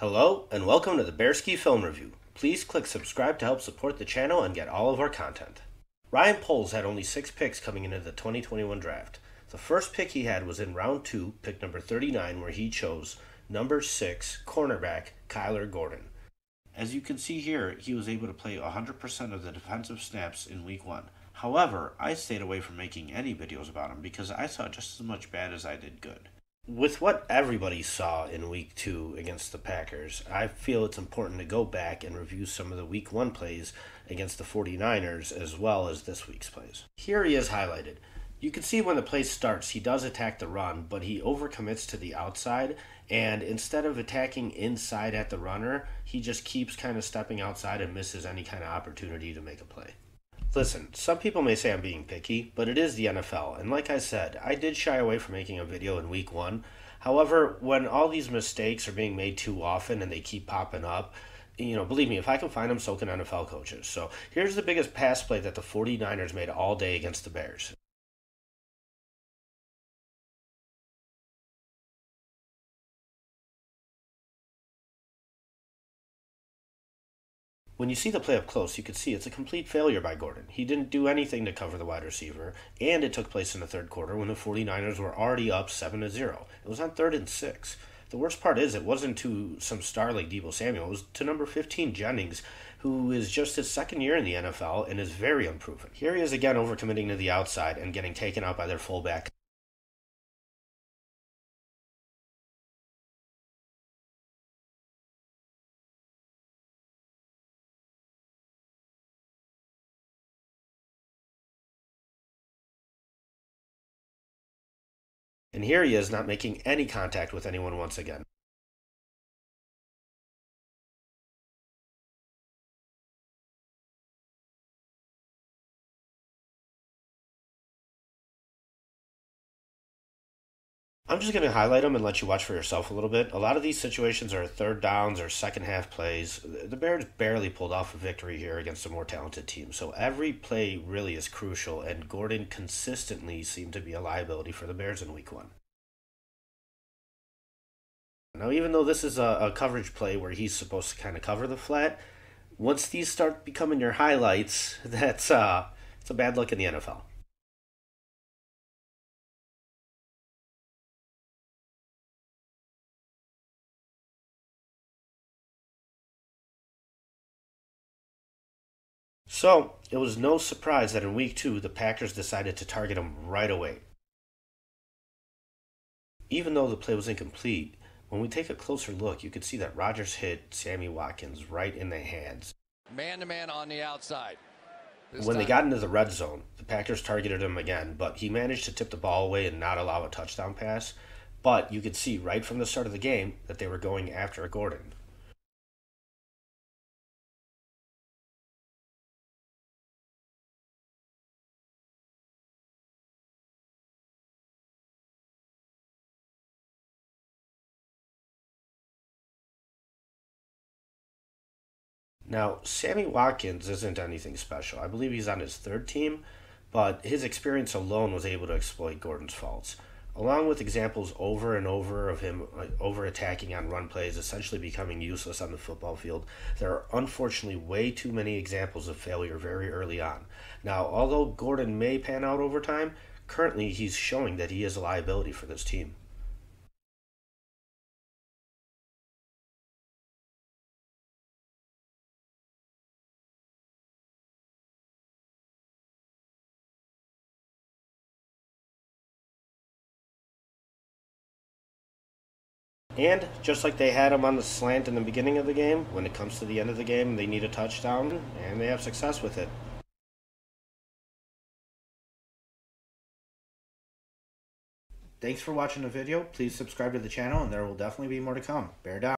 Hello and welcome to the BearskiFilm review. Please click subscribe to help support the channel and get all of our content. Ryan Poles had only 6 picks coming into the 2021 draft. The first pick he had was in round 2, pick number 39, where he chose number 6 cornerback Kyler Gordon. As you can see here, he was able to play 100% of the defensive snaps in week 1. However, I stayed away from making any videos about him because I saw just as much bad as I did good. With what everybody saw in week 2 against the Packers, I feel it's important to go back and review some of the week 1 plays against the 49ers as well as this week's plays. Here he is highlighted. You can see when the play starts, he does attack the run, but he overcommits to the outside, and instead of attacking inside at the runner, he just keeps kind of stepping outside and misses any kind of opportunity to make a play. Listen, some people may say I'm being picky, but it is the NFL, and like I said, I did shy away from making a video in week 1. However, when all these mistakes are being made too often and they keep popping up, believe me, if I can find them, so can NFL coaches. So here's the biggest pass play that the 49ers made all day against the Bears. When you see the play up close, you can see it's a complete failure by Gordon. He didn't do anything to cover the wide receiver, and it took place in the third quarter when the 49ers were already up 7-0. It was on 3rd and 6. The worst part is it wasn't to some star like Deebo Samuel. It was to number 15 Jennings, who is just his second year in the NFL and is very unproven. Here he is again overcommitting to the outside and getting taken out by their fullback. And here he is not making any contact with anyone once again. I'm just going to highlight them and let you watch for yourself a little bit. A lot of these situations are third downs or second half plays. The Bears barely pulled off a victory here against a more talented team. So every play really is crucial, and Gordon consistently seemed to be a liability for the Bears in week 1. Now, even though this is a coverage play where he's supposed to kind of cover the flat, once these start becoming your highlights, it's a bad look in the NFL. So, it was no surprise that in week 2, the Packers decided to target him right away. Even though the play was incomplete, when we take a closer look, you can see that Rodgers hit Sammy Watkins right in the hands. Man-to-man on the outside. When they got into the red zone, the Packers targeted him again, but he managed to tip the ball away and not allow a touchdown pass. But you could see right from the start of the game that they were going after Gordon. Now, Sammy Watkins isn't anything special. I believe he's on his 3rd team, but his experience alone was able to exploit Gordon's faults. Along with examples over and over of him over attacking on run plays, essentially becoming useless on the football field, there are unfortunately way too many examples of failure very early on. Now, although Gordon may pan out over time, currently he's showing that he is a liability for this team. And just like they had him on the slant in the beginning of the game, when it comes to the end of the game, they need a touchdown, and they have success with it. Thanks for watching the video. Please subscribe to the channel, and there will definitely be more to come. Bear down.